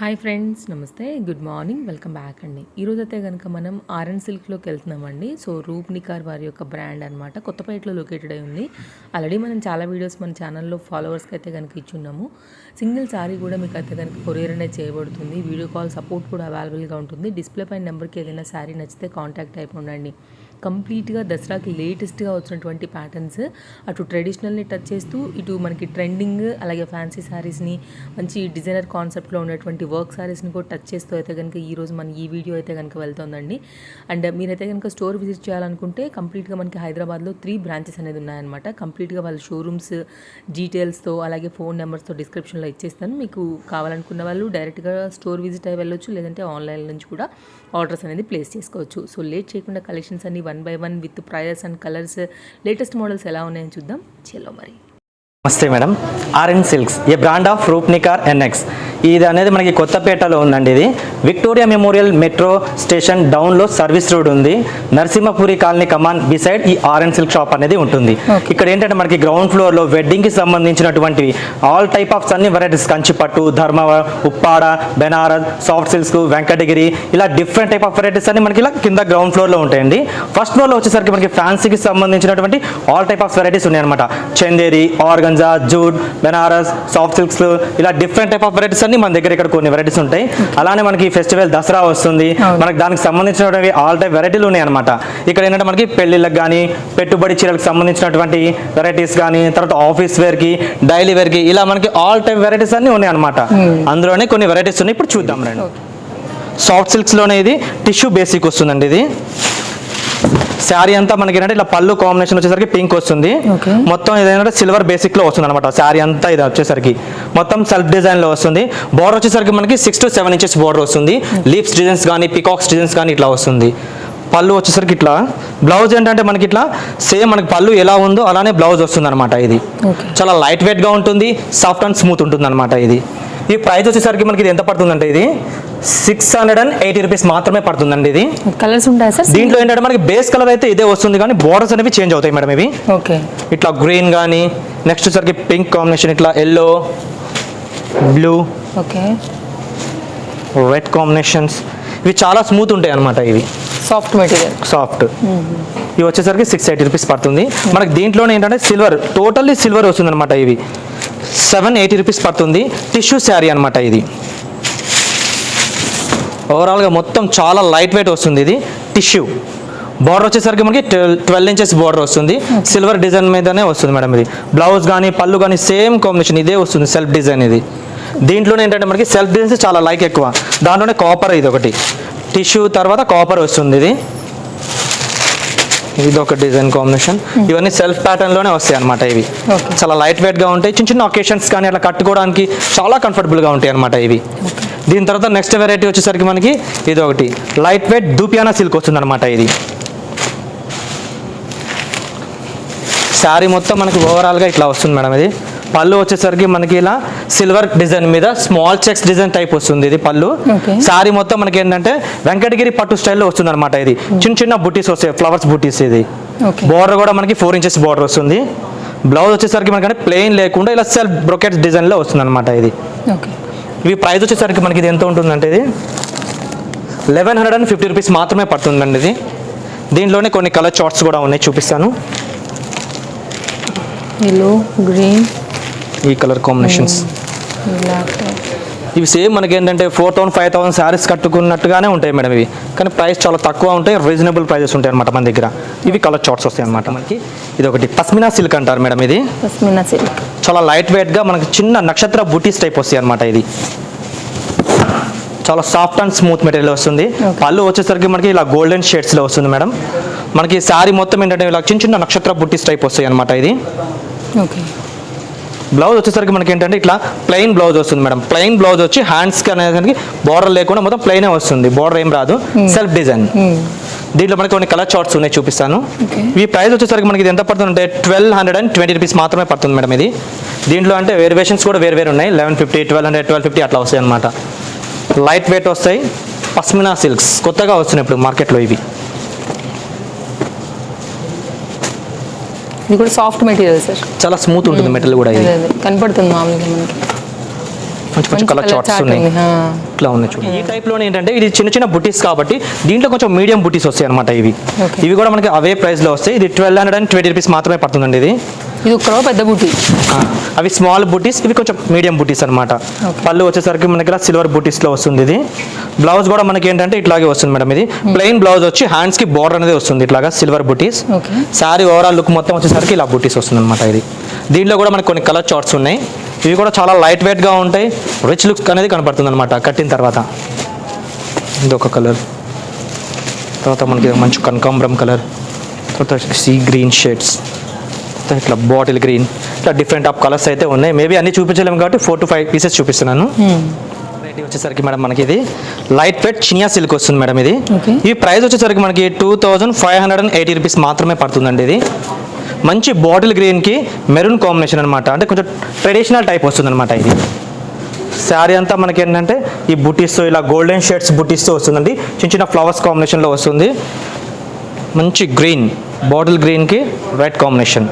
Hi friends, నమస్తే, good morning, welcome back అండి. ఈరోజైతే కనుక మనం ఆర్ఎన్ సిల్క్లోకి వెళ్తున్నామండి. సో రూప్ నికార్ వారి యొక్క బ్రాండ్ అనమాట, కొత్తపేటలో లొకేటెడ్ అయి ఉంది. ఆల్రెడీ మనం చాలా వీడియోస్ మన ఛానల్లో ఫాలోవర్స్కి అయితే కనుక ఇచ్చున్నాము. సింగిల్ సారీ కూడా మీకు అయితే కనుక కొరియర్ అనేది చేయబడుతుంది. వీడియో కాల్ సపోర్ట్ కూడా అవైలబుల్గా ఉంటుంది. డిస్ప్లే పైన నెంబర్కి ఏదైనా శారీ నచ్చితే కాంటాక్ట్ అయిపోండి. కంప్లీట్గా దసరాకి లేటెస్ట్గా వచ్చినటువంటి ప్యాటర్న్స్, అటు ట్రెడిషనల్ని టచ్ చేస్తూ ఇటు మనకి ట్రెండింగ్ అలాగే ఫ్యాన్సీ శారీస్ని మంచి డిజైనర్ కాన్సెప్ట్లో ఉన్నటువంటి వర్క్ శారీస్ని కూడా టచ్ చేస్తూ అయితే కనుక ఈరోజు మన ఈ వీడియో అయితే కనుక వెళ్తుందండి. అండ్ మీరైతే కనుక స్టోర్ విజిట్ చేయాలనుకుంటే కంప్లీట్గా మనకి హైదరాబాద్లో 3 బ్రాంచెస్ అనేది ఉన్నాయన్నమాట. కంప్లీట్గా వాళ్ళ షోరూమ్స్ డీటెయిల్స్తో అలాగే ఫోన్ నెంబర్స్తో డిస్క్రిప్షన్లో ఇచ్చేస్తాను. మీకు కావాలనుకున్న వాళ్ళు డైరెక్ట్గా స్టోర్ విజిట్ అయ్యి వెళ్ళొచ్చు, లేదంటే ఆన్లైన్ నుంచి కూడా ఆర్డర్స్ అనేది ప్లేస్ చేసుకోవచ్చు. సో లేట్ చేయకుండా కలెక్షన్స్ అన్ని 1 by 1 with prices and colours, latest models ఎలా ఉన్నాయని చూద్దాం. చలో మరి. నమస్తే madam, RN silks a brand of Roop Nikhar NX. ఇది అనేది మనకి కొత్తపేటలో ఉందండి. ఇది విక్టోరియా మెమోరియల్ మెట్రో స్టేషన్ డౌన్లో సర్వీస్ రోడ్ ఉంది. నరసింహపురి కాలనీ కమాన్ బిసైడ్ ఈ ఆర్ఎన్ సిల్క్ షాప్ అనేది ఉంటుంది. ఇక్కడ ఏంటంటే మనకి గ్రౌండ్ ఫ్లోర్లో వెడ్డింగ్కి సంబంధించినటువంటి ఆల్ టైప్ ఆఫ్ అన్ని వెరైటీస్, కంచిపట్టు, ధర్మవరం, ఉప్పాడ, బెనారస్, సాఫ్ట్ సిల్క్స్, వెంకటగిరి, ఇలా డిఫరెంట్ టైప్ ఆఫ్ వెరైటీస్ అన్ని మనకి ఇలా కింద గ్రౌండ్ ఫ్లోర్లో ఉంటాయండి. ఫస్ట్ ఫ్లోర్లో వచ్చేసరికి మనకి ఫ్యాన్సీకి సంబంధించినటువంటి ఆల్ టైప్ ఆఫ్ వెరైటీస్ ఉన్నాయన్నమాట. Chanderi, organza, jute, Banaras, soft silks, ఇలా డిఫరెంట్ టైప్ ఆఫ్ వెరైటీస్ అన్ని మన దగ్గర ఇక్కడ కొన్ని వెరైటీస్ ఉంటాయి. అలానే మనకి ఫెస్టివల్ దసరా వస్తుంది, మనకి దానికి సంబంధించినటువంటి ఆల్ టైప్ వెరైటీలు ఉన్నాయి అనమాట. ఇక్కడ ఏంటంటే మనకి పెళ్లిళ్ళకి కానీ పెట్టుబడి చీరలకు సంబంధించినటువంటి వెరైటీస్ కానీ, తర్వాత ఆఫీస్ వేర్ కి, డైలీ వేర్ కి, ఇలా మనకి ఆల్ టైప్ వెరైటీస్ అన్ని ఉన్నాయి అనమాట. అందులోనే కొన్ని వెరైటీస్ ఉన్నాయి, ఇప్పుడు చూద్దాం రండి. సాఫ్ట్ సిల్క్స్ లోనే ఇది టిష్యూ బేసిక్ వస్తుందండి. ఇది శారీ అంతా మనకి ఏంటంటే ఇట్లా పళ్ళు కాంబినేషన్ వచ్చేసరికి పింక్ వస్తుంది. మొత్తం ఇదేంటంటే సిల్వర్ బేసిక్ లో వస్తుంది అనమాట. శారీ అంతా ఇది వచ్చేసరికి మొత్తం సెల్ఫ్ డిజైన్ లో వస్తుంది. బోర్డర్ వచ్చేసరికి మనకి 6 to 7 inches బోర్డర్ వస్తుంది. లీవ్స్ డిజైన్స్ కానీ, పికాక్స్ డిజైన్స్ కానీ ఇట్లా వస్తుంది. పళ్ళు వచ్చేసరికి ఇట్లా, బ్లౌజ్ ఏంటంటే మనకి ఇట్లా సేమ్ మనకి పళ్ళు ఎలా ఉందో అలానే బ్లౌజ్ వస్తుంది అనమాట. ఇది చాలా లైట్ వెయిట్ గా ఉంటుంది, సాఫ్ట్ అండ్ స్మూత్ ఉంటుంది అనమాట. ఇది ఈ ప్రైస్ వచ్చేసరికి మనకి ఇది ఎంత పడుతుందంటే ఇది 680 రూపీస్ మాత్రమే పడుతుందండి. ఇది కలర్స్ ఉంటాయి సార్. దీంట్లో ఏంటంటే మనకి బేస్ కలర్ అయితే ఇదే వస్తుంది, కానీ బోర్డర్స్ అనేవి చేంజ్ అవుతాయి మేడం. ఇవి ఇట్లా గ్రీన్ కానీ, నెక్స్ట్ వచ్చేసరికి పింక్ కాంబినేషన్, ఇట్లా ఎల్లో, బ్లూ, రెడ్ కాంబినేషన్స్, ఇవి చాలా స్మూత్ ఉంటాయి అనమాట. ఇవి సాఫ్ట్ మెటీరియల్, సాఫ్ట్. ఇవి వచ్చేసరికి 680 రూపీస్ పడుతుంది మనకి. దీంట్లోనే ఏంటంటే సిల్వర్, టోటల్లీ సిల్వర్ వస్తుంది అనమాట. ఇవి 780 రూపీస్ పడుతుంది. టిష్యూ శారీ అనమాట. ఇది ఓవరాల్గా మొత్తం చాలా లైట్ వెయిట్ వస్తుంది. ఇది టిష్యూ. బార్డర్ వచ్చేసరికి మనకి 12 inches బార్డర్ వస్తుంది. సిల్వర్ డిజైన్ మీదనే వస్తుంది మేడం. ఇది బ్లౌజ్ కానీ పళ్ళు కానీ సేమ్ కాంబినేషన్ ఇదే వస్తుంది, సెల్ఫ్ డిజైన్. ఇది దీంట్లోనే ఏంటంటే మనకి సెల్ఫ్ డిజైన్స్ చాలా లైక్ ఎక్కువ. దాంట్లోనే కాపర్, ఇది ఒకటి టిష్యూ, తర్వాత కాపర్ వస్తుంది. ఇది ఒక డిజైన్ కాంబినేషన్. ఇవన్నీ సెల్ఫ్ ప్యాటర్న్ లోనే వస్తాయి అనమాట. ఇవి చాలా లైట్ వెయిట్ గా ఉంటాయి. చిన్న చిన్న ఒకేషన్స్ కానీ అట్లా కట్టుకోవడానికి చాలా కంఫర్టబుల్ గా ఉంటాయి అనమాట. ఇవి దీని తర్వాత నెక్స్ట్ వెరైటీ వచ్చేసరికి మనకి ఇది ఒకటి లైట్ వెయిట్ దూపియానా సిల్క్ వస్తుంది అనమాట. ఇది శారీ మొత్తం మనకి ఓవరాల్ గా ఇట్లా వస్తుంది మేడం. ఇది పళ్ళు వచ్చేసరికి మనకి ఇలా సిల్వర్ డిజైన్ మీద స్మాల్ చెక్స్ డిజైన్ టైప్ వస్తుంది. ఇది పళ్ళు. శారీ మొత్తం మనకి ఏంటంటే వెంకటగిరి పట్టు స్టైల్లో వస్తుంది అనమాట. ఇది చిన్న చిన్న బుటీస్ వస్తాయి, ఫ్లవర్స్ బుటీస్. ఇది బోర్డర్ కూడా మనకి 4 inches బోర్డర్ వస్తుంది. బ్లౌజ్ వచ్చేసరికి మనకి ప్లెయిన్ లేకుండా ఇలా సెల్ఫ్ బ్రొకెట్ డిజైన్ లో వస్తుంది అనమాట. ఇది ఇవి ప్రైస్ వచ్చేసరికి మనకి ఇది ఎంత ఉంటుందంటే ఇది 1150 రూపీస్ మాత్రమే పడుతుందండి. ఇది దీంట్లోనే కొన్ని కలర్ చార్ట్స్ కూడా ఉన్నాయి, చూపిస్తాను. గ్రీన్, ఈ కలర్ కాంబినేషన్స్. ఇవి సేమ్ మనకి ఏంటంటే 4000-5000 శారీస్ కట్టుకున్నట్టుగానే ఉంటాయి మేడం. ఇవి కానీ ప్రైస్ చాలా తక్కువ ఉంటాయి, రీజనబుల్ ప్రైజెస్ ఉంటాయి అనమాట మన దగ్గర. ఇవి కలర్ చార్ట్స్ వస్తాయి అనమాట మనకి. ఇది ఒకటి పస్మినా సిల్క్ అంటారు మేడం. ఇది పస్మినా సిల్క్ చాలా లైట్ వెయిట్ గా మనకి చిన్న నక్షత్ర బుటీస్ టైప్ వస్తాయి అనమాట. ఇది చాలా సాఫ్ట్ అండ్ స్మూత్ మెటీరియల్ వస్తుంది. పళ్ళు వచ్చేసరికి మనకి ఇలా గోల్డెన్ షేడ్స్ లో వస్తుంది మేడం. మనకి శారీ మొత్తం ఏంటంటే ఇలా చిన్న చిన్న నక్షత్ర బుటీస్ టైప్ వస్తాయి అనమాట. ఇది బ్లౌజ్ వచ్చేసరికి మనకి ఏంటంటే ఇట్లా ప్లెయిన్ బ్లౌజ్ వస్తుంది మేడం. ప్లెయిన్ బ్లౌజ్ వచ్చి హ్యాండ్స్ అనేది బార్డర్ లేకుండా మొత్తం ప్లెయినే వస్తుంది, బార్డర్ ఏం రాదు, సెల్ఫ్ డిజైన్. దీంట్లో మనకి కొన్ని కలర్ చార్ట్స్ ఉన్నాయి, చూపిస్తాను. ఈ ప్రైస్ వచ్చేసరికి మనకి ఇది ఎంత పడుతుంది అంటే 1220 రూపీస్ మాత్రమే పడుతుంది మేడం. ఇది దీంట్లో అంటే వేరియేషన్స్ కూడా వేరు వేరు ఉన్నాయి. 1150, 1200, 1250 అట్లా వస్తాయి అనమాట. లైట్ వెయిట్ వస్తాయి. పస్మినా సిల్క్స్ కొత్తగా వస్తున్నాయి ఇప్పుడు మార్కెట్లో. ఇవి ఇది కూడా సాఫ్ట్ మెటీరియల్ సార్, చాలా స్మూత్ ఉంటుంది మెటీరియల్ కూడా. ఇది కనపడుతుంది మామూలుగా మనకి. కొంచెం కొంచెం కలర్ చార్ట్స్ ఉన్నాయి, ఇట్లా ఉన్నాయి చూడండి. ఈ టైప్లోనే ఏంటంటే ఇది చిన్న చిన్న బుటీస్ కాబట్టి దీంట్లో కొంచెం మీడియం బుటీస్ వస్తాయి అనమాట. ఇవి కూడా మనకి అవే ప్రైస్లో వస్తాయి. ఇది 1220 రూపీస్ మాత్రమే పడుతుందండి. ఇది ఒక పెద్ద బుటీ, అవి స్మాల్ బుటీస్, ఇవి కొంచెం మీడియం బుటీస్ అనమాట. పళ్ళు వచ్చేసరికి మనకి సిల్వర్ బుటీస్లో వస్తుంది. ఇది బ్లౌజ్ కూడా మనకి ఏంటంటే ఇట్లాగే వస్తుంది మేడం. ఇది ప్లెయిన్ బ్లౌజ్ వచ్చి హ్యాండ్స్కి బార్డర్ అనేది వస్తుంది ఇట్లాగా సిల్వర్ బుటీస్. శారీ ఓవరాల్ లుక్ మొత్తం వచ్చేసరికి ఇలా బుటీస్ వస్తుంది అనమాట. దీంట్లో కూడా మనకి కొన్ని కలర్ చార్ట్స్ ఉన్నాయి. ఇవి కూడా చాలా లైట్ వెయిట్గా ఉంటాయి, రిచ్ లుక్ అనేది కనపడుతుంది అనమాట కట్టిన తర్వాత. ఇది ఒక కలర్, తర్వాత మనకి మంచి కనకాంబరం కలర్, తర్వాత సీ గ్రీన్ షేడ్స్, ఇట్లా బాటిల్ గ్రీన్, ఇట్లా డిఫరెంట్ ఆఫ్ కలర్స్ అయితే ఉన్నాయి. మేబీ అన్ని చూపించలేము కాబట్టి 4 to 5 పీసెస్ చూపిస్తున్నాను. వెరైటీ వచ్చేసరికి మేడం మనకి ఇది లైట్ వెయిట్ చినియా సిల్క్ వస్తుంది మేడం. ఈ ప్రైస్ వచ్చేసరికి మనకి 2580 రూపీస్ మాత్రమే పడుతుందండి. ఇది మంచి బాటిల్ గ్రీన్కి మెరూన్ కాంబినేషన్ అనమాట, అంటే కొంచెం ట్రెడిషనల్ టైప్ వస్తుంది అనమాట. ఇది శారీ అంతా మనకి ఏంటంటే ఈ బుటీస్తో ఇలా గోల్డెన్ షేడ్స్ బుటీస్తో వస్తుందండి. చిన్న చిన్న ఫ్లవర్స్ కాంబినేషన్లో వస్తుంది. మంచి గ్రీన్, బాటిల్ గ్రీన్కి రెడ్ కాంబినేషన్.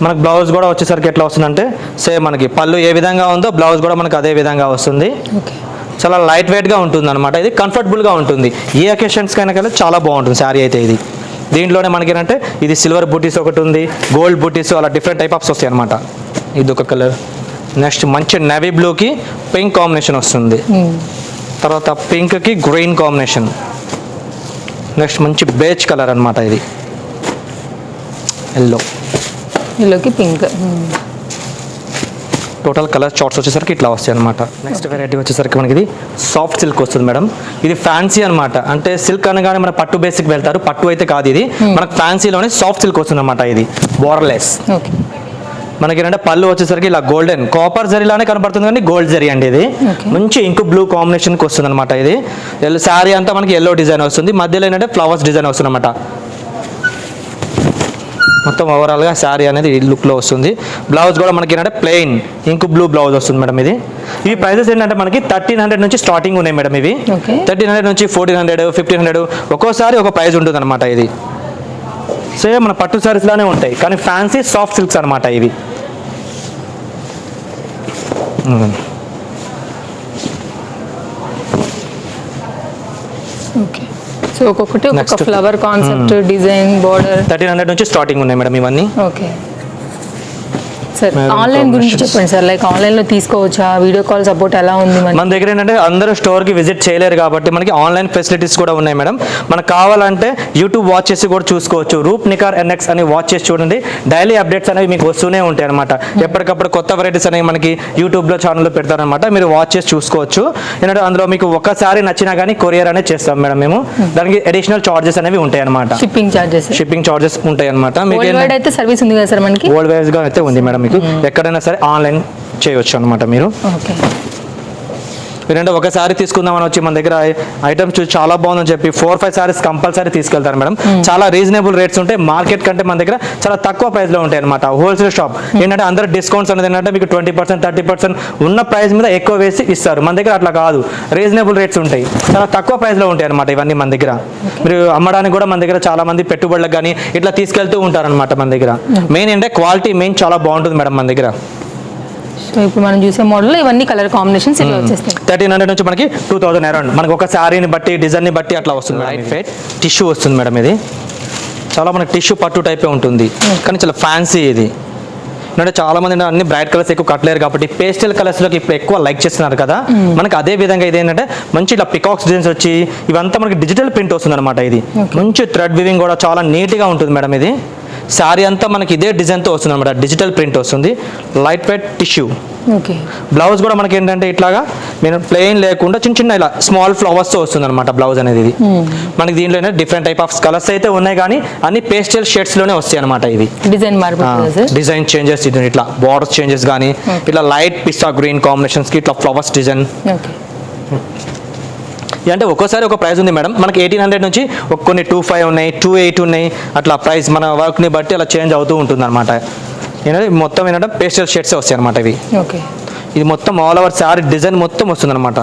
మనకు బ్లౌజ్ కూడా వచ్చేసరికి ఎట్లా వస్తుందంటే సేమ్ మనకి పళ్ళు ఏ విధంగా ఉందో బ్లౌజ్ కూడా మనకు అదే విధంగా వస్తుంది. చాలా లైట్ వెయిట్గా ఉంటుంది అనమాట. ఇది కంఫర్టబుల్గా ఉంటుంది, ఏ అకేషన్స్కైనా కానీ చాలా బాగుంటుంది శారీ అయితే. దీంట్లోనే మనకి ఏంటంటే ఇది సిల్వర్ బుటీస్ ఒకటి ఉంది, గోల్డ్ బుటీస్, అలా డిఫరెంట్ టైప్ ఆఫ్స్ వస్తాయి అనమాట. ఇది ఒక కలర్. నెక్స్ట్ మంచి నేవీ బ్లూకి పింక్ కాంబినేషన్ వస్తుంది. తర్వాత పింక్కి గ్రీన్ కాంబినేషన్. నెక్స్ట్ మంచి బేజ్ కలర్ అనమాట. ఇది ఎల్లోకి పింక్. టోటల్ కలర్ చార్ట్స్ వచ్చేసరికి ఇట్లా వస్తాయి అనమాట. నెక్స్ట్ వెరైటీ వచ్చేసరికి మనకి ఇది సాఫ్ట్ సిల్క్ వస్తుంది మేడం. ఇది ఫ్యాన్సీ అనమాట, అంటే సిల్క్ అనగానే మన పట్టు బేసిక్ వెళ్తారు, పట్టు అయితే కాదు. ఇది మనకు ఫ్యాన్సీలోనే సాఫ్ట్ సిల్క్ వస్తుంది అనమాట. ఇది బోర్లెస్. మనకి ఏంటంటే పళ్ళు వచ్చేసరికి ఇలా గోల్డెన్ కాపర్ జరీలానే కనబడుతుంది కానీ గోల్డ్ జరీ అండి. ఇది మంచి ఇంకు బ్లూ కాంబినేషన్కి వస్తుంది అనమాట. ఇది శారీ అంతా మనకి ఎల్లో డిజైన్ వస్తుంది, మధ్యలో ఏంటంటే ఫ్లవర్స్ డిజైన్ వస్తుంది అనమాట. మొత్తం ఓవరాల్గా శారీ అనేది ఈ లుక్లో వస్తుంది. బ్లౌజ్ కూడా మనకి ఏంటంటే ప్లెయిన్ ఇంకు బ్లూ బ్లౌజ్ వస్తుంది మేడం. ఇవి ప్రైజెస్ ఏంటంటే మనకి 1300 నుంచి స్టార్టింగ్ ఉన్నాయి మేడం. ఇవి 1300 నుంచి 1400, 1500, ఒక్కోసారి ఒక ప్రైజ్ ఉంటుంది అనమాట. ఇది సేమ్ మన పట్టు శారీస్ లానే ఉంటాయి కానీ ఫ్యాన్సీ సాఫ్ట్ సిల్క్స్ అనమాట. ఇవి సో ఒక్కొక్కటి ఒక ఫ్లవర్ కాన్సెప్ట్, డిజైన్, బోర్డర్ 1300 నుంచి స్టార్టింగ్ ఉన్నాయి మేడం ఇవన్నీ. ఓకే సార్, ఆన్లైన్ గురించి చెప్పండి సార్. లైక్ ఆన్లైన్లో తీసుకోవచ్చా? వీడియో కాల్ సపోర్ట్ ఎలా ఉంది? మన దగ్గర ఏంటంటే అందరూ స్టోర్కి విజిట్ చేయలేరు కాబట్టి మనకి ఆన్లైన్ ఫెసిలిటీస్ కూడా ఉన్నాయి మేడం. మనకు కావాలంటే యూట్యూబ్ వాచ్ చేసి కూడా చూసుకోవచ్చు. రూప్ నికార్ NX అని వాచ్ చేసి చూడండి, డైలీ అప్డేట్స్ అనేవి మీకు వస్తూనే ఉంటాయి అనమాట. ఎప్పటికప్పుడు కొత్త వెరైటీస్ అనేవి మనకి యూట్యూబ్లో ఛానల్లో పెడతారనమాట. మీరు వాచ్ చేసి చూసుకోవచ్చు. ఏంటంటే అందులో మీకు ఒక్కసారి నచ్చినా కానీ కొరియర్ అనేది చేస్తాం మేడం మేము. దానికి అడిషనల్ చార్జెస్ అనేవి ఉంటాయి అనమాట. షిప్పింగ్ చార్జెస్ ఉంటాయి అనమాట. మీకు అయితే సర్వీస్ ఉంది కదా సార్ మనకి? వరల్డ్ వైజ్ గా అయితే ఉంది మేడం. ఎక్కడైనా సరే ఆన్లైన్ చేయవచ్చు అనమాట. మీరు మీరంటే ఒకసారి తీసుకుందామని వచ్చి మన దగ్గర ఐటమ్స్ చూసి చాలా బాగుందని చెప్పి 4-5 సారీస్ కంపల్సరీ తీసుకెళ్తారు మేడం. చాలా రీజనబుల్ రేట్స్ ఉంటాయి. మార్కెట్ కంటే మన దగ్గర చాలా తక్కువ ప్రైస్లో ఉంటాయి అనమాట. హోల్సేల్ షాప్ ఏంటంటే అందరూ డిస్కౌంట్స్ అనేది ఏంటంటే మీకు 20%, 30% ఉన్న ప్రైస్ మీద ఎక్కువ వేసి ఇస్తారు. మన దగ్గర అట్లా కాదు, రీజనబుల్ రేట్స్ ఉంటాయి, చాలా తక్కువ ప్రైస్లో ఉంటాయి అనమాట ఇవన్నీ మన దగ్గర. మీరు అమ్మడానికి కూడా మన దగ్గర చాలా మంది పెట్టుబడులకు కానీ ఇట్లా తీసుకెళ్తూ ఉంటారనమాట. మన దగ్గర మెయిన్ ఏంటంటే క్వాలిటీ చాలా బాగుంటుంది మేడం మన దగ్గర. సో ఇప్పుడు మనం చూసే మోడల్ ఇవన్నీ కలర్ కాంబినేషన్స్ ఇలా వచ్చేస్తాయి. 1300 నుంచి మనకి 2000 అరౌండ్ మనకి ఒక శారీని బట్టి డిజైన్ని బట్టి అట్లా వస్తుంది. లైట్ వెయిట్ టిష్యూ వస్తుంది మేడం. ఇది చాలా మనకి టిష్యూ పట్టు టైపే ఉంటుంది కానీ చాలా ఫ్యాన్సీ. ఇది అంటే చాలా మంది అన్ని బ్రైట్ కలర్స్ ఎక్కువ కట్టలేరు కాబట్టి పేస్టల్ కలర్స్లోకి ఇప్పుడు ఎక్కువ లైక్ చేస్తున్నారు కదా. మనకి అదే విధంగా ఇది ఏంటంటే మంచి ఇట్లా పికాక్స్ డిజైన్స్ వచ్చి ఇవంతా మనకి డిజిటల్ ప్రింట్ వస్తుంది అనమాట. ఇది మంచి థ్రెడ్ వీవింగ్ కూడా చాలా నీట్గా ఉంటుంది మేడం. ఇది శారీ అంతా మనకి ఇదే డిజైన్తో వస్తుంది అనమాట. డిజిటల్ ప్రింట్ వస్తుంది, లైట్ వెయిట్ టిష్యూ. బ్లౌజ్ కూడా మనకి ఏంటంటే ఇట్లాగా మీరు ప్లెయిన్ లేకుండా చిన్న చిన్న ఇలా స్మాల్ ఫ్లవర్స్తో వస్తుంది అనమాట బ్లౌజ్ అనేది. ఇది మనకి దీంట్లో డిఫరెంట్ టైప్ ఆఫ్ కలర్స్ అయితే ఉన్నాయి కానీ అన్ని పేస్టల్ షేడ్స్లోనే వస్తాయి అనమాట. ఇవి డిజైన్ చేంజెస్, ఇట్లా బార్డర్స్ చేంజెస్ కానీ ఇట్లా లైట్ పిస్తా గ్రీన్ కాంబినేషన్స్కి ఇట్లా ఫ్లవర్స్ డిజైన్. అంటే ఒక్కోసారి ఒక ప్రైస్ ఉంది మేడం. మనకి 1800 నుంచి కొన్ని 25 ఉన్నాయి, 28 ఉన్నాయి. అట్లా ప్రైస్ మన వర్క్ని బట్టి అలా చేంజ్ అవుతూ ఉంటుంది అనమాట. ఏంటంటే మొత్తం ఏంటంటే పేస్టల్ షేడ్సే వస్తాయి అనమాట ఇవి. ఇది మొత్తం ఆల్ ఓవర్ శారీ డిజైన్ మొత్తం వస్తుంది అనమాట.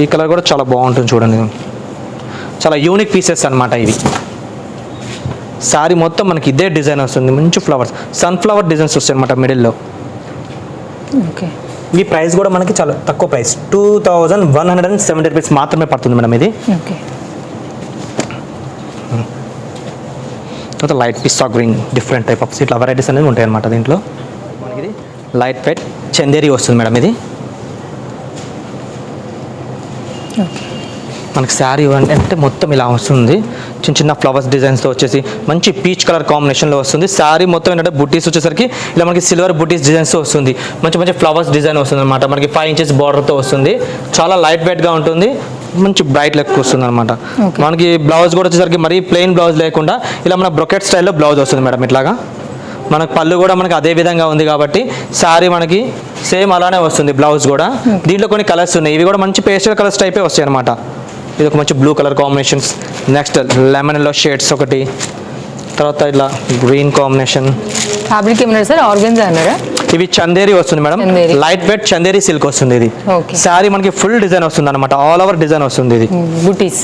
ఈ కలర్ కూడా చాలా బాగుంటుంది చూడండి. చాలా యూనిక్ పీసెస్ అనమాట ఇవి. శారీ మొత్తం మనకి ఇదే డిజైన్ వస్తుంది, మంచి ఫ్లవర్స్, సన్ఫ్లవర్ డిజైన్స్ వస్తాయి అనమాట మిడిల్లో. ఈ ప్రైస్ కూడా మనకి చాలా తక్కువ ప్రైస్, 2170 రూపీస్ మాత్రమే పడుతుంది మేడం ఇది. ఓకే. తర్వాత light pista green, different type of ఇట్లా వెరైటీస్ అనేవి ఉంటాయి అనమాట దీంట్లో. మనకి ఇది లైట్ వెయిట్ చందేరి వస్తుంది మేడం ఇది. ఓకే. మనకి శారీ అంటే మొత్తం ఇలా వస్తుంది, చిన్న చిన్న ఫ్లవర్స్ డిజైన్స్తో వచ్చేసి మంచి పీచ్ కలర్ కాంబినేషన్లో వస్తుంది. శారీ మొత్తం ఏంటంటే బుట్టీస్ వచ్చేసరికి ఇలా మనకి సిల్వర్ బుట్టీస్ డిజైన్స్తో వస్తుంది, మంచి మంచి ఫ్లవర్స్ డిజైన్ వస్తుంది అనమాట. మనకి 5 ఇంచెస్ బార్డర్తో వస్తుంది, చాలా లైట్ వెయిట్గా ఉంటుంది, మంచి బ్రైట్ లెక్క వస్తుంది అనమాట. మనకి బ్లౌజ్ కూడా వచ్చేసరికి మరీ ప్లెయిన్ బ్లౌజ్ లేకుండా ఇలా మన బ్రొకెట్ స్టైల్లో బ్లౌజ్ వస్తుంది మేడం ఇట్లాగా. మనకు పళ్ళు కూడా మనకి అదే విధంగా ఉంది కాబట్టి శారీ మనకి సేమ్ అలానే వస్తుంది బ్లౌజ్ కూడా. దీంట్లో కొన్ని కలర్స్ ఉన్నాయి, ఇవి కూడా మంచి పేస్టల్ కలర్స్ టైపే వస్తాయి అనమాట. ఇది ఒక మంచి blue colour combinations, next lemon yellow shades ఒకటి, తర్వాత ఇట్లా గ్రీన్ కాంబినేషన్. ఫ్యాబ్రిక్ ఏమన్నా సార్ ఆర్గెన్జా అన్నారా? ఇవి చందేరి వస్తుంది madam, light weight Chanderi silk వస్తుంది ఇది. శారీ మనకి ఫుల్ డిజైన్ వస్తుంది అనమాట, ఆల్ ఓవర్ డిజైన్ వస్తుంది ఇది. బుటీస్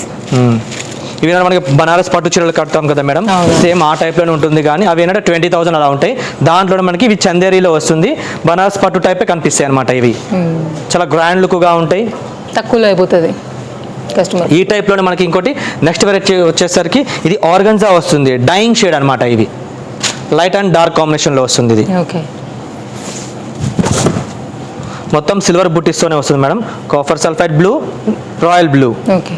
ఇవి మనకి బనారస్ పట్టు చీరలు కడతాం కదా మేడం, సేమ్ ఆ టైప్లోనే ఉంటుంది. కానీ అవి ఏంటంటే 20,000 అలా ఉంటాయి. దాంట్లో మనకి ఇవి చందేరిలో వస్తుంది, బనారస్ పట్టు టైపే కనిపిస్తాయి అనమాట. ఇవి చాలా గ్రాండ్ లుక్గా ఉంటాయి, తక్కువలో అయిపోతుంది కస్టమర్. ఈ టైప్లోనే మనకి ఇంకోటి నెక్స్ట్ వెరైటీ వచ్చేసరికి ఇది ఆర్గన్జా వస్తుంది, డైయింగ్ షేడ్ అనమాట. ఇవి లైట్ అండ్ డార్క్ కాంబినేషన్లో వస్తుంది ఇది. ఓకే. మొత్తం సిల్వర్ బుట్టీస్తోనే వస్తుంది madam, copper sulphide blue, royal blue. Okay.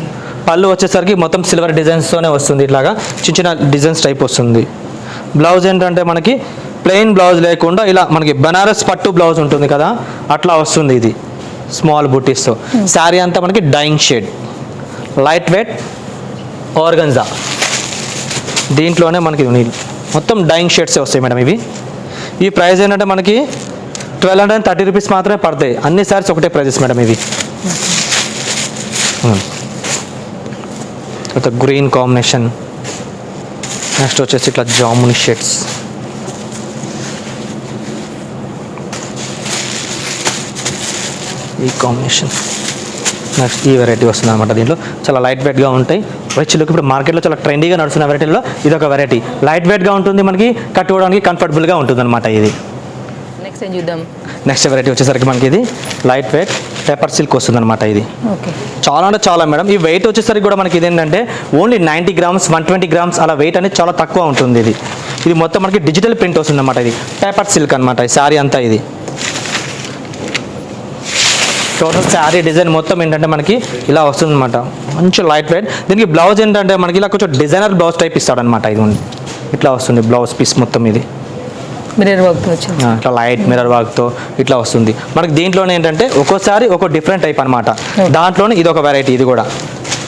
పళ్ళు వచ్చేసరికి మొత్తం సిల్వర్ డిజైన్స్తోనే వస్తుంది, ఇట్లాగా చిన్న చిన్న డిజైన్స్ టైప్ వస్తుంది. బ్లౌజ్ ఏంటంటే మనకి ప్లెయిన్ బ్లౌజ్ లేకుండా ఇలా మనకి బనారస్ పట్టు బ్లౌజ్ ఉంటుంది కదా, అట్లా వస్తుంది ఇది స్మాల్ బుట్టీస్తో. శారీ అంతా మనకి dyeing shade, light weight organza. దీంట్లోనే మనకి మొత్తం డైయింగ్ షేడ్సే వస్తాయి మేడం ఇవి. ఈ ప్రైస్ ఏంటంటే మనకి 1230 రూపీస్ మాత్రమే పడతాయి. అన్ని సారీస్ ఒకటే ప్రైజెస్ మేడం ఇవి. తర్వాత గ్రీన్ కాంబినేషన్, నెక్స్ట్ వచ్చేసి ఇట్లా జామున్ షేడ్స్, ఈ కాంబినేషన్. నెక్స్ట్ ఈ వెరైటీ వస్తుంది అనమాట. దీంట్లో చాలా లైట్ వెయిట్గా ఉంటాయి, రిచ్ లుక్. ఇప్పుడు మార్కెట్లో చాలా ట్రెండీగా నడుస్తున్న వెరైటీలో ఇది ఒక వెరైటీ. లైట్ వెయిట్గా ఉంటుంది, మనకి కట్టుకోవడానికి కంఫర్టబుల్గా ఉంటుంది అనమాట ఇది. నెక్స్ట్ ఏం చూద్దాం? నెక్స్ట్ వెరైటీ వచ్చేసరికి మనకి ఇది లైట్ వెయిట్ పేపర్ సిల్క్ వస్తుంది అనమాట. ఇది చాలా అంటే చాలా మేడం. ఈ వెయిట్ వచ్చేసరికి కూడా మనకి ఇదేంటంటే ఓన్లీ 90 గ్రామ్స్ 120 గ్రామ్స్ అలా వెయిట్ అనేది చాలా తక్కువ ఉంటుంది. ఇది మొత్తం మనకి డిజిటల్ ప్రింట్ వస్తుంది అనమాట. ఇది పేపర్ సిల్క్ అనమాట ఈ శారీ అంతా. ఇది టోటల్ శారీ డిజైన్ మొత్తం ఏంటంటే మనకి ఇలా వస్తుంది అనమాట, మంచి లైట్ వెయిట్. దీనికి బ్లౌజ్ ఏంటంటే మనకి ఇలా కొంచెం డిజైనర్ బ్లౌజ్ టైప్ ఇస్తాడనమాట. ఇది ఇట్లా వస్తుంది బ్లౌజ్ పీస్ మొత్తం. ఇది మిర్రర్ వర్క్తో వచ్చింది, ఇట్లా లైట్ మిర్రర్ వర్క్తో ఇట్లా వస్తుంది మనకి. దీంట్లోనే ఏంటంటే ఒక్కోసారి ఒక్కో డిఫరెంట్ టైప్ అనమాట. దాంట్లోనే ఇది ఒక వెరైటీ, ఇది కూడా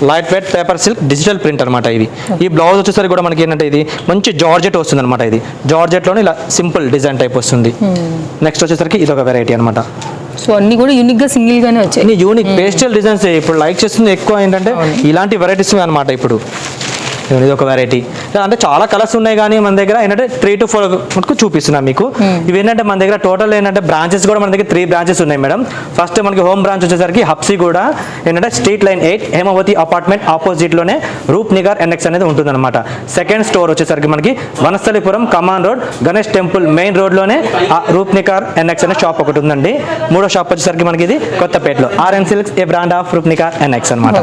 light weight paper silk digital print అనమాట. ఇవి ఈ బ్లౌజ్ వచ్చేసరికి కూడా మనకి ఏంటంటే ఇది మంచి జార్జెట్ వస్తుంది అనమాట. ఇది జార్జెట్లోనే ఇలా సింపుల్ డిజైన్ టైప్ వస్తుంది. నెక్స్ట్ వచ్చేసరికి ఇది ఒక వెరైటీ అనమాట. సో అన్ని కూడా యూనిక్గా సింగిల్గానే వచ్చాయి, యూనిక్ పేస్టల్ డిజైన్స్. ఇప్పుడు లైక్ చేస్తుంది ఎక్కువ ఏంటంటే ఇలాంటి వెరైటీస్ అనమాట. ఇప్పుడు ఇది ఒక వెరైటీ, అంటే చాలా కలర్స్ ఉన్నాయి కానీ మన దగ్గర ఏంటంటే 3 to 4 మటుకు చూపిస్తున్నాం మీకు. ఇవి ఏంటంటే మన దగ్గర టోటల్ ఏంటంటే బ్రాంచెస్ కూడా మన దగ్గర 3 బ్రాంచెస్ ఉన్నాయి మేడం. ఫస్ట్ మనకి హోమ్ బ్రాంచ్ వచ్చేసరికి హబ్సీ కూడా ఏంటంటే స్ట్రీట్ లైన్ 8 హేమావతి అపార్ట్మెంట్ ఆపోజిట్లోనే రూప్ నిగార్ ఎన్ఎక్స్ అనేది ఉంటుందన్నమాట. సెకండ్ స్టోర్ వచ్చేసరికి మనకి Vanasthalipuram Kaman road Ganesh temple main రోడ్లోనే రూప్ నిగార్ ఎన్ఎక్స్ అనే షాప్ ఒకటి ఉందండి. మూడో షాప్ వచ్చేసరికి మనకి ఇది కొత్తపేటలో RN silks a brand of Roop Nigar NX అనమాట.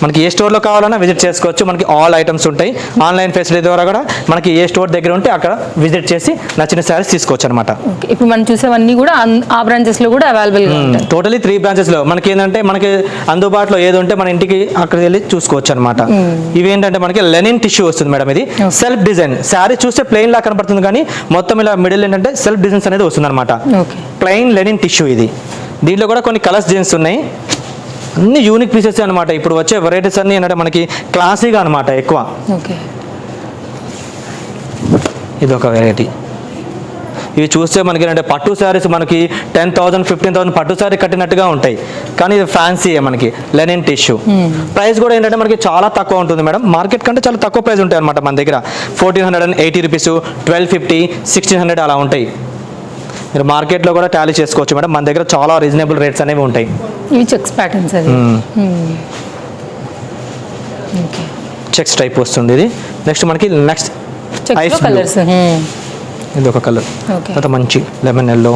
మనకి ఏ స్టోర్లో కావాలన్నా విజిట్ చేసుకోవచ్చు, మనకి ఆల్ ఐటమ్స్ ఉంటాయి. ఆన్లైన్ ఫెసిలిటీ ద్వారా కూడా మనకి ఏ స్టోర్ దగ్గర ఉంటే అక్కడ విజిట్ చేసి నచ్చిన శారీస్ తీసుకోవచ్చు అనమాట. ఇప్పుడు మనం చూసేవన్నీ కూడా ఆ బ్రాంచెస్లో కూడా అవైలబుల్గా ఉంటాయి. టోటలీ 3 బ్రాంచెస్లో మనకి ఏంటంటే మనకి అందుబాటులో ఏది ఉంటే మన ఇంటికి అక్కడికి వెళ్ళి చూసుకోవచ్చు అనమాట. ఇవి ఏంటంటే మనకి లెనిన్ టిష్యూ వస్తుంది మేడం. ఇది సెల్ఫ్ డిజైన్. శారీ చూస్తే ప్లెయిన్ లా కనపడుతుంది కానీ మొత్తం ఇలా మిడిల్ ఏంటంటే సెల్ఫ్ డిజైన్స్ అనేది వస్తుంది అనమాట. ప్లెయిన్ లెనిన్ టిష్యూ ఇది. దీంట్లో కూడా కొన్ని కలర్స్ డిజైన్స్ ఉన్నాయి, అన్ని యూనిక్ పీసెస్ అనమాట. ఇప్పుడు వచ్చే వెరైటీస్ అన్నీ ఏంటంటే మనకి క్లాసీగా అనమాట ఎక్కువ. ఇది ఒక వెరైటీ. ఇవి చూస్తే మనకి ఏంటంటే పట్టు శారీస్ మనకి 10,000 15,000 పట్టు శారీ కట్టినట్టుగా ఉంటాయి, కానీ ఇది ఫ్యాన్సీ మనకి లెనిన్ టిష్యూ. ప్రైస్ కూడా ఏంటంటే మనకి చాలా తక్కువ ఉంటుంది మేడం. మార్కెట్ కంటే చాలా తక్కువ ప్రైస్ ఉంటాయి అనమాట మన దగ్గర. 1480 రూపీస్, 1250, 1600 అలా ఉంటాయి. మీరు మార్కెట్లో కూడా టాలీ చేసుకోవచ్చు మేడం. మన దగ్గర చాలా రీజనబుల్ రేట్స్ అనేవి ఉంటాయి. ఇవి చెక్స్ ప్యాటర్న్స్ అవి. చెక్స్ టైప్ వస్తుంది ఇది. నెక్స్ట్ మనకి నెక్స్ట్ ఐస్ కలర్స్. ఇది ఒక కలర్. తర్వాత మంచి లెమన్ ఎల్లో,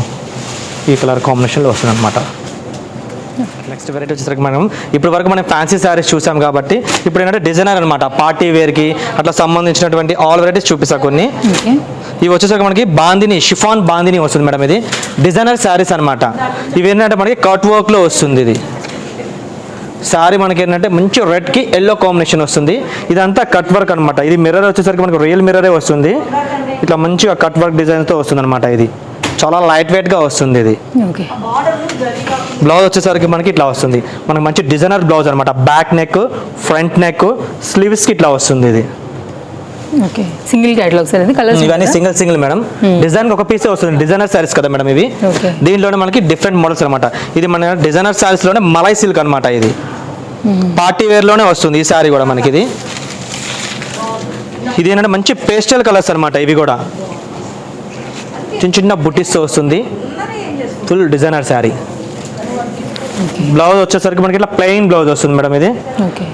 ఈ కలర్ కాంబినేషన్లో వస్తుంది అనమాట. నెక్స్ట్ వెరైటీ వచ్చేసరికి మనం ఇప్పుడు వరకు మనం ఫ్యాన్సీ శారీస్ చూసాం కాబట్టి ఇప్పుడు ఏంటంటే డిజైనర్ అనమాట, పార్టీ వేర్కి అట్లా సంబంధించినటువంటి ఆల్ వెరైటీస్ చూపిస్తా కొన్ని. ఇవి వచ్చేసరికి మనకి బాందిని, షిఫాన్ బాందిని వస్తుంది మేడం. ఇది డిజైనర్ శారీస్ అనమాట. ఇవి ఏంటంటే మనకి కట్ వర్క్లో వస్తుంది. ఇది శారీ మనకి ఏంటంటే మంచి రెడ్కి ఎల్లో కాంబినేషన్ వస్తుంది. ఇదంతా కట్ వర్క్ అనమాట. ఇది మిర్రర్ వచ్చేసరికి మనకి రియల్ మిర్రరే వస్తుంది. ఇట్లా మంచిగా కట్ వర్క్ డిజైన్తో వస్తుంది అనమాట. ఇది చాలా లైట్ వెయిట్గా వస్తుంది. ఇది బ్లౌజ్ వచ్చేసరికి మనకి ఇట్లా వస్తుంది. మనకి మంచి డిజైనర్ బ్లౌజ్ అనమాట. బ్యాక్ నెక్, ఫ్రంట్ నెక్, స్లీవ్స్కి ఇట్లా వస్తుంది. ఇది సింగిల్ క్యాటలాగ్ సార్. ఇవన్నీ సింగిల్ మేడం. డిజైన్ ఒక పీసే వస్తుంది. డిజైనర్ శారీస్ కదా మేడం ఇవి. దీంట్లోనే మనకి డిఫరెంట్ మోడల్స్ అనమాట. ఇది మన డిజైనర్ శారీస్ లోనే మలై సిల్క్ అనమాట. ఇది పార్టీ వేర్ లోనే వస్తుంది. ఈ శారీ కూడా మనకి ఇది ఏంటంటే మంచి పేస్టల్ కలర్స్ అనమాట. ఇవి కూడా చిన్న చిన్న బుట్టిస్తో వస్తుంది. Full designer sari. బ్లౌజ్ వచ్చేసరికి మనకి ఇట్లా ప్లెయిన్ బ్లౌజ్ వస్తుంది మేడం. ఇది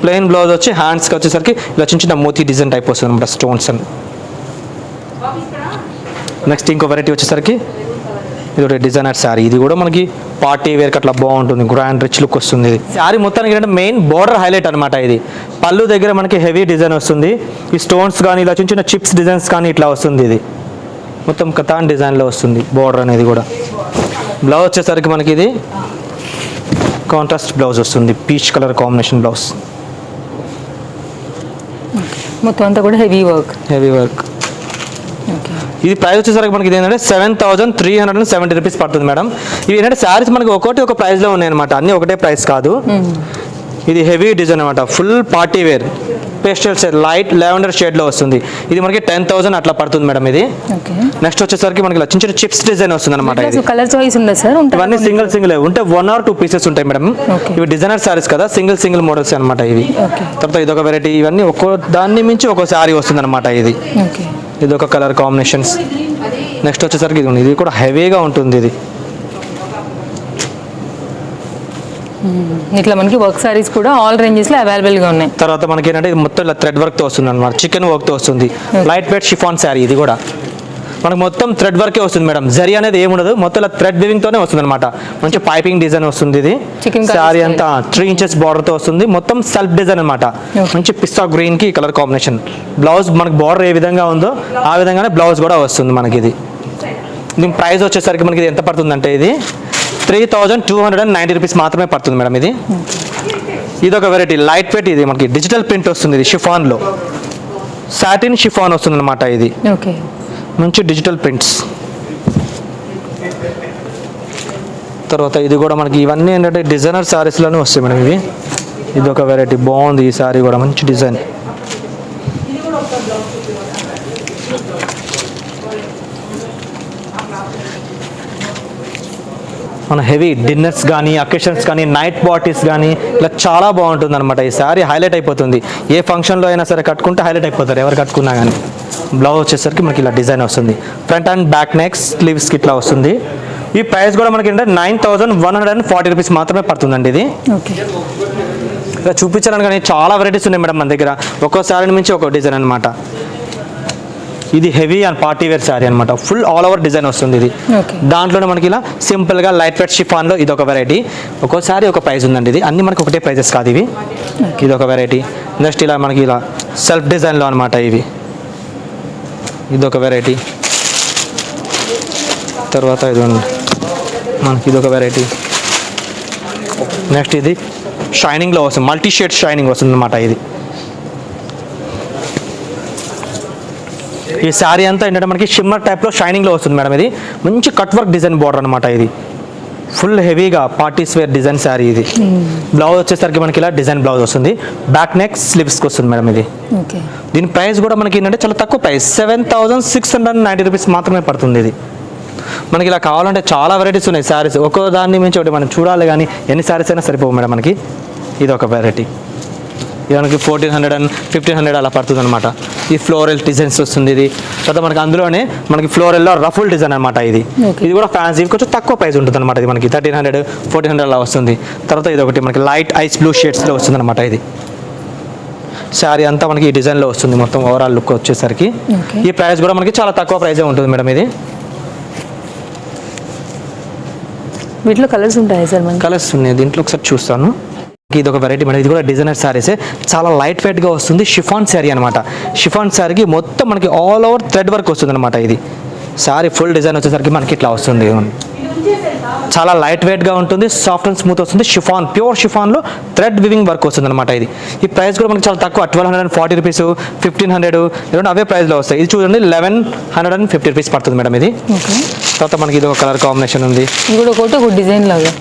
ప్లెయిన్ బ్లౌజ్ వచ్చి హ్యాండ్స్కి వచ్చేసరికి ఇలా చిన్న చిన్న మోతీ డిజైన్ టైప్ వస్తుంది అనమాట, స్టోన్స్ అని. నెక్స్ట్ ఇంకో వెరైటీ వచ్చేసరికి ఇది ఒకటి డిజైనర్ శారీ. ఇది కూడా మనకి పార్టీ వేర్కి అట్లా బాగుంటుంది. గ్రాండ్ రిచ్ లుక్ వస్తుంది. ఇది శారీ మొత్తానికి ఏంటంటే మెయిన్ బోర్డర్ హైలైట్ అనమాట. ఇది పళ్ళు దగ్గర మనకి హెవీ డిజైన్ వస్తుంది. ఈ స్టోన్స్ కానీ ఇలా చిన్న చిన్న చిప్స్ డిజైన్స్ కానీ ఇట్లా వస్తుంది. ఇది మొత్తం కతాన్ డిజైన్లో వస్తుంది బోర్డర్ అనేది కూడా. బ్లౌజ్ వచ్చేసరికి మనకి ఇది కాంట్రాస్ట్ బ్లౌజ్ వస్తుంది. Peach colour combination blouse. మొత్తం అంతా కూడా హెవీ వర్క్. ఇది ప్రైస్ వచ్చేసరికి మనకి ఇది ఏంటంటే 7,370 రూపీస్ పడుతుంది మేడం. ఇవి ఏంటంటే శారీస్ మనకి ఒకటి ఒక ప్రైస్లో ఉన్నాయి అనమాట. అన్నీ ఒకటే ప్రైస్ కాదు. ఇది హెవీ డిజైన్ అనమాట. Full party wear pastel shade, light lavender షేడ్లో వస్తుంది. ఇది మనకి 10,000 అట్లా పడుతుంది మేడం. ఇది నెక్స్ట్ వచ్చేసరికి మనకి చిన్న చిన్న చిప్స్ డిజైన్ వస్తుంది అనమాట. కలర్ చాయిస్ ఉండదు సార్? ఇవన్నీ సింగిల్ ఉంటే 1 or 2 పీసెస్ ఉంటాయి మేడం. ఇవి డిజైనర్ శారీస్ కదా, సింగిల్ మోడల్స్ అనమాట ఇవి. తర్వాత ఇది ఒక వెరైటీ. ఇవన్నీ ఒక్కో దాన్ని మించి ఒక్కో శారీ వస్తుంది అనమాట. ఇది ఒక కలర్ కాంబినేషన్స్. నెక్స్ట్ వచ్చేసరికి ఇది కూడా హెవీగా ఉంటుంది. ఇది ఇట్లా మనకి వర్క్ సారీస్ కూడా ఆల్ రేంజెస్ లో అవైలబుల్ గా ఉన్నాయి. తర్వాత మనకి ఏంటంటే మొత్తం ఇలా థ్రెడ్ వర్క్ తో వస్తుంది అనమాట. చికెన్ వర్క్ తో వస్తుంది. Light weight chiffon sari. ఇది కూడా మనకు మొత్తం థ్రెడ్ వర్కే వస్తుంది మేడం. జరీ అనేది ఏముండదు. మొత్తం ఇలా థ్రెడ్ వీవింగ్ తోనే వస్తుంది అనమాట. మంచి పైపింగ్ డిజైన్ వస్తుంది. ఇది శారీ అంతా 3 inches బార్డర్ తో వస్తుంది. మొత్తం సెల్ఫ్ డిజైన్ అనమాట. మంచి పిస్తా గ్రీన్ కి కలర్ కాంబినేషన్. బ్లౌజ్ మనకి బార్డర్ ఏ విధంగా ఉందో ఆ విధంగానే బ్లౌజ్ కూడా వస్తుంది మనకి. ఇది దీని ప్రైస్ వచ్చేసరికి మనకి ఎంత పడుతుంది అంటే ఇది 3,290 రూపీస్ మాత్రమే పడుతుంది మేడం. ఇది ఒక వెరైటీ లైట్ వెయిట్. ఇది మనకి డిజిటల్ ప్రింట్ వస్తుంది. ఇది షిఫాన్లో సాటిన్ షిఫాన్ వస్తుంది అనమాట. ఇది మంచి డిజిటల్ ప్రింట్స్. తర్వాత ఇది కూడా మనకి ఇవన్నీ ఏంటంటే డిజైనర్ శారీస్లోనే వస్తాయి మేడం. ఇది ఒక వెరైటీ బాగుంది. ఈ శారీ కూడా మంచి డిజైన్. మన హెవీ డిన్నర్స్ కానీ, అకేషన్స్ కానీ, నైట్ పార్టీస్ కానీ ఇలా చాలా బాగుంటుంది అనమాట. ఈ శారీ హైలైట్ అయిపోతుంది. ఏ ఫంక్షన్లో అయినా సరే కట్టుకుంటే హైలైట్ అయిపోతారు ఎవరు కట్టుకున్నా కానీ. బ్లౌజ్ వచ్చేసరికి మనకి ఇలా డిజైన్ వస్తుంది. ఫ్రంట్ అండ్ బ్యాక్ నెక్స్, స్లీవ్స్కి ఇట్లా వస్తుంది. ఈ ప్రైస్ కూడా మనకి ఏంటంటే 9,140 రూపీస్ మాత్రమే పడుతుందండి. ఇది ఇలా చూపించాలని కానీ చాలా వెరైటీస్ ఉన్నాయి మేడం మన దగ్గర. ఒక్కో శారీని మించి ఒక్కో డిజైన్ అనమాట. ఇది heavy and party wear sari అనమాట. ఫుల్ ఆల్ ఓవర్ డిజైన్ వస్తుంది. ఇది దాంట్లోనే మనకి ఇలా సింపుల్గా లైట్ వెయిట్ షిఫాన్లో ఇది ఒక వెరైటీ. ఒక్కో శారీ ఒక ప్రైస్ ఉందండి. ఇది అన్ని మనకి ఒకటే ప్రైజెస్ కాదు ఇవి. ఇది ఒక వెరైటీ. నెక్స్ట్ ఇలా మనకి ఇలా సెల్ఫ్ డిజైన్లో అనమాట. ఇది ఒక వెరైటీ. తర్వాత ఇది మనకి ఇది ఒక వెరైటీ. నెక్స్ట్ ఇది షైనింగ్లో వస్తుంది. మల్టీ షేడ్ షైనింగ్ వస్తుంది అనమాట. ఈ శారీ అంతా ఏంటంటే మనకి షిమ్మర్ టైప్లో షైనింగ్లో వస్తుంది మేడం. ఇది మంచి కట్ వర్క్ డిజైన్ బార్డర్ అనమాట. ఇది ఫుల్ హెవీగా పార్టీస్ వేర్ డిజైన్ శారీ. ఇది బ్లౌజ్ వచ్చేసరికి మనకి ఇలా డిజైన్ బ్లౌజ్ వస్తుంది. బ్యాక్ నెక్ స్లీవ్స్కి వస్తుంది మేడం. ఇది దీని ప్రైస్ కూడా మనకి ఏంటంటే చాలా తక్కువ ప్రైస్ 7,690 రూపీస్ మాత్రమే పడుతుంది. ఇది మనకి ఇలా కావాలంటే చాలా వెరైటీస్ ఉన్నాయి శారీస్. ఒక్కో దాన్ని మించి ఒకటి మనం చూడాలి కానీ ఎన్ని శారీస్ అయినా సరిపోవు మేడం మనకి. ఇది ఒక వెరైటీ. ఇది మనకి 1,400 and 1,500 అలా పడుతుంది అనమాట. ఈ ఫ్లోరల్ డిజైన్స్ వస్తుంది. ఇది తర్వాత మనకి అందులోనే మనకి ఫ్లోరల్లో రఫుల్ డిజైన్ అనమాట. ఇది కూడా ఫ్యాన్సీ కొంచెం తక్కువ ప్రైస్ ఉంటుంది అనమాట. ఇది మనకి 1,300, 1,400 అలా వస్తుంది. తర్వాత ఇది ఒకటి మనకి లైట్ ఐస్ బ్లూ షేడ్స్లో వస్తుంది అనమాట. ఇది శారీ అంతా మనకి ఈ డిజైన్లో వస్తుంది. మొత్తం ఓవరాల్ లుక్ వచ్చేసరికి ఈ ప్రైస్ కూడా మనకి చాలా తక్కువ ప్రైజే ఉంటుంది మేడం. ఇది వీటిలో కలర్స్ ఉంటాయి సార్ మనకి? కలర్స్ ఉన్నాయి దీంట్లో, ఒకసారి చూస్తాను. ఇది ఒక వెరైటీ మేడం, ఇది కూడా డిజైనర్ శారీసే, చాలా లైట్ వెయిట్గా వస్తుంది. షిఫాన్ శారీ అనమాట. షిఫాన్ శారీకి మొత్తం మనకి ఆల్ ఓవర్ థ్రెడ్ వర్క్ వస్తుంది అనమాట. ఇది శారీ ఫుల్ డిజైన్ వచ్చేసరికి మనకి ఇట్లా వస్తుంది. చాలా లైట్ వెయిట్గా ఉంటుంది, సాఫ్ట్ అండ్ స్మూత్ వస్తుంది. షిఫాన్, ప్యూర్ షిఫాన్లో థ్రెడ్ వివింగ్ వర్క్ వస్తుంది అనమాట. ఇది ఈ ప్రైస్ కూడా మనకి చాలా తక్కువ, 1240 రూపీస్, 1500 రెండు అవే ప్రైస్లో వస్తాయి. ఇది చూడండి 1150 రూపీస్ పడుతుంది మేడం ఇది. తర్వాత మనకి ఇది ఒక కలర్ కాంబినేషన్ ఉంది. ఇది కూడా ఒక డిజైన్ లాగా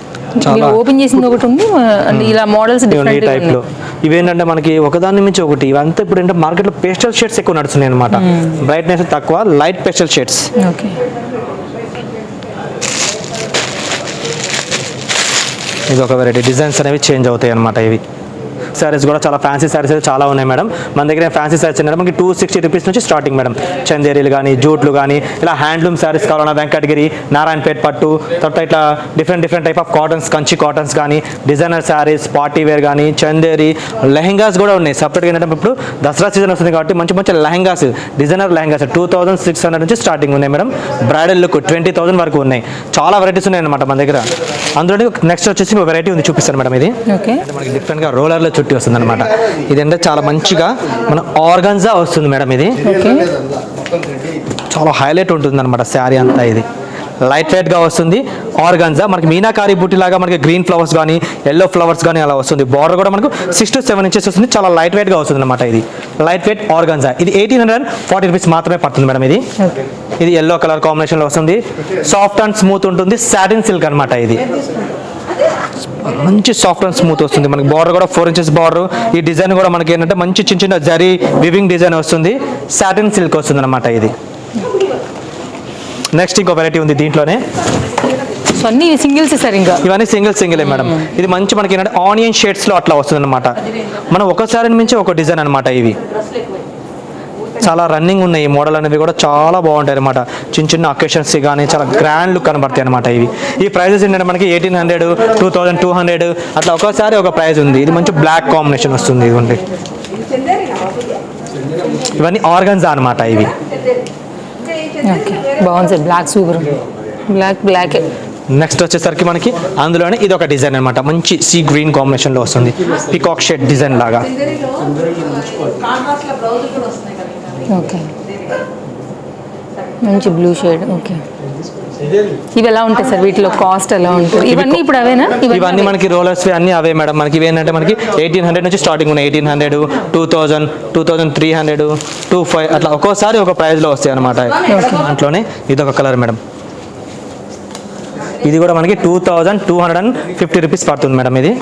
ఓపెన్ చేసింది ఒకటి ఉంది, అంటే ఇలా మోడల్స్ ఈ టైప్లో. ఇవేంటంటే మనకి ఒకదాని నుంచి ఒకటి, ఇవంతా ఇప్పుడు ఏంటంటే మార్కెట్లో పేస్టల్ షేడ్స్ ఎక్కువ నడుస్తున్నాయి అనమాట. బ్రైట్నెస్ తక్కువ, లైట్ పేస్టల్ షేడ్స్. ఓకే, ఇది ఒక వెరైటీ. డిజైన్స్ అనేవి చేంజ్ అవుతాయి అనమాట. ఇవి సారీస్ కూడా చాలా ఫ్యాన్సీ సారీస్ అయితే చాలా ఉన్నాయి మేడం మన దగ్గర. ఫ్యాన్సీ సారీస్ ఏంటంటే మనకి 260 రూపీస్ నుంచి స్టార్టింగ్ మేడం. చందేరీలు కానీ, జూట్లు కానీ, ఇలా హ్యాండ్లూమ్ సారీస్ కావాలన్నా వెంకటగిరి, నారాయణపేట్ పట్టు, తర్వాత ఇట్లా different type of cottons, Kanchi cottons కానీ, డిజైనర్ సారీస్, పార్టీ వేర్ కానీ, చందేరి, లెహెంగాస్ కూడా ఉన్నాయి సపరేట్గా. ఏంటంటే ఇప్పుడు దసరా సీజన్ వస్తుంది కాబట్టి మంచి లెహెంగాస్, డిజైనర్ లెహెంగాస్ 2600 నుంచి స్టార్టింగ్ ఉన్నాయి మేడం. బ్రైడల్ లుక్ 20,000 వరకు ఉన్నాయి. చాలా వెరైటీస్ ఉన్నాయి అనమాట మన దగ్గర. అందులో నెక్స్ట్ వచ్చేసి ఒక వెరైటీ ఉంది, చూపిస్తాను మేడం. ఇది మనకి డిఫరెంట్గా రోలర్లో చుట్టి వస్తుంది అనమాట. ఇది అంటే చాలా మంచిగా మన ఆర్గన్జా వస్తుంది మేడం. ఇది చాలా హైలైట్ ఉంటుంది అనమాట శారీ అంతా. ఇది లైట్ వెయిట్గా వస్తుంది. ఆర్గన్జా మనకి మీనాకారి బుట్టి లాగా మనకి గ్రీన్ ఫ్లవర్స్ కానీ, ఎల్లో ఫ్లవర్స్ కానీ అలా వస్తుంది. బార్డర్ కూడా మనకు 6 to 7 ఇంచెస్ వస్తుంది. చాలా లైట్ వెయిట్గా వస్తుంది అనమాట. ఇది లైట్ వెయిట్ ఆర్గన్జా. ఇది 1840 రూపీస్ మాత్రమే పడుతుంది మేడం. ఇది ఎల్లో కలర్ కాంబినేషన్లో వస్తుంది. సాఫ్ట్ అండ్ స్మూత్ ఉంటుంది. సాటిన్ సిల్క్ అనమాట. ఇది మంచి సాఫ్ట్ అండ్ స్మూత్ వస్తుంది. మనకి బార్డర్ కూడా 4 ఇంచెస్ బార్డర్. ఈ డిజైన్ కూడా మనకి ఏంటంటే మంచి చిన్న జరీ వివింగ్ డిజైన్ వస్తుంది. సాటిన్ సిల్క్ వస్తుంది అనమాట. ఇది నెక్స్ట్ ఇంకో వెరైటీ ఉంది దీంట్లోనే. అన్ని సింగిల్స్ సార్, ఇంకా ఇవన్నీ సింగిలే మేడం. ఇది మంచి మనకి ఏంటంటే ఆనియన్ షేడ్స్లో అట్లా వస్తుంది అనమాట. మనం ఒకసారి నుంచి ఒక డిజైన్ అనమాట. ఇవి చాలా రన్నింగ్ ఉన్నాయి. ఈ మోడల్ అనేవి కూడా చాలా బాగుంటాయి అనమాట. చిన్న అకేషన్స్ కానీ చాలా గ్రాండ్ లుక్ కనబడతాయి అనమాట. ఈ ప్రైజెస్ ఏంటంటే మనకి 1800, 2200 అట్లా ఒక్కోసారి ఒక ప్రైస్ ఉంది. ఇది మంచి బ్లాక్ కాంబినేషన్ వస్తుంది. ఇవ్వండి, ఇవన్నీ ఆర్గన్జా అనమాట. ఇవి బాగుంది sir, black super, black. Next వచ్చేసరికి మనకి అందులోనే ఇది ఒక డిజైన్ అనమాట. మంచి సీ గ్రీన్ కాంబినేషన్లో వస్తుంది. పికాక్ షేడ్ డిజైన్ లాగా. ఓకే, మంచి బ్లూ షేడ్. ఓకే, ఇవి ఎలా ఉంటాయి సార్? వీటిలో కాస్ట్ ఎలా ఉంటుంది? ఇవన్నీ ఇప్పుడు అవేనా? ఇవన్నీ మనకి రోలర్స్ అన్నీ అవే మేడం. మనకి ఇవేంటంటే మనకి 1800 నుంచి స్టార్టింగ్ ఉన్నాయి. 1800, 2000, 2300, 25 అట్లా ఒక్కోసారి ఒక ప్రైస్లో వస్తాయి అనమాట. దాంట్లోనే ఇది ఒక కలర్ మేడం. ఇది కూడా మనకి 2250 రూపీస్ పడుతుంది మేడం. ఇది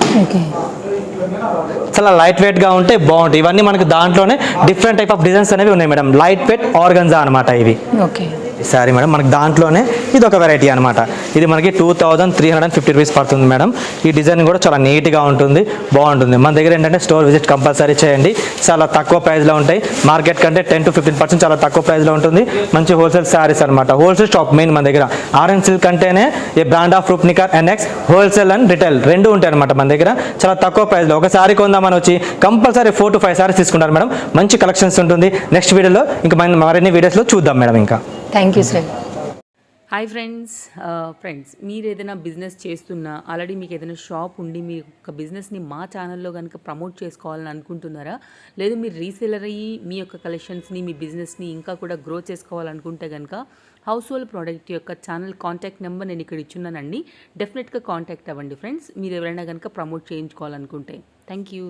చాలా లైట్ వెయిట్గా ఉంటే బాగుంటాయి. ఇవన్నీ మనకి దాంట్లోనే డిఫరెంట్ టైప్ ఆఫ్ డిజైన్స్ అనేవి ఉన్నాయి మేడం. లైట్ వెయిట్ ఆర్గన్జా అనమాట. ఇవి ఓకే సారీ మేడం. మనకి దాంట్లోనే ఇది ఒక వెరైటీ అనమాట. ఇది మనకి 2350 రూపీస్ పడుతుంది మేడం. ఈ డిజైన్ కూడా చాలా నీట్గా ఉంటుంది, బాగుంటుంది. మన దగ్గర ఏంటంటే స్టోర్ విజిట్ కంపల్సరీ చేయండి. చాలా తక్కువ ప్రైస్లో ఉంటాయి. మార్కెట్ కంటే 10 to 15% చాలా తక్కువ ప్రైస్లో ఉంటుంది. మంచి హోల్సేల్ శారీస్ అనమాట. హోల్సేల్ షాప్ మెయిన్ మన దగ్గర. ఆర్ఎన్ సిల్క్ అంటేనే ఏ బ్రాండ్ ఆఫ్ రూప్నికార్ NX. హోల్సేల్ అండ్ రిటైల్ రెండు ఉంటాయి అనమాట మన దగ్గర. చాలా తక్కువ ప్రైస్లో ఒక శారీ కొందామని వచ్చి కంపల్సరీ 4 to 5 శారీస్ తీసుకుంటారు మేడం. మంచి కలెక్షన్స్ ఉంటుంది. నెక్స్ట్ వీడియోలో ఇంకా మరిన్ని వీడియోస్లో చూద్దాం మేడం. ఇంకా thank you sir. Hi friends మీరు ఏదైనా బిజినెస్ చేస్తున్నా, ఆల్రెడీ మీకు ఏదైనా షాప్ ఉండి మీ యొక్క బిజినెస్ని మా ఛానల్లో కనుక ప్రమోట్ చేసుకోవాలని అనుకుంటున్నారా? లేదు మీరు రీసెలర్ అయ్యి మీ యొక్క కలెక్షన్స్ని, మీ బిజినెస్ని ఇంకా కూడా గ్రో చేసుకోవాలనుకుంటే కనుక హౌస్ హోల్డ్ ప్రోడక్ట్ యొక్క ఛానల్ కాంటాక్ట్ నెంబర్ నేను ఇక్కడ ఇచ్చున్నానండి. డెఫినెట్గా కాంటాక్ట్ అవ్వండి ఫ్రెండ్స్, మీరు ఎవరైనా కనుక ప్రమోట్ చేయించుకోవాలనుకుంటే. Thank you.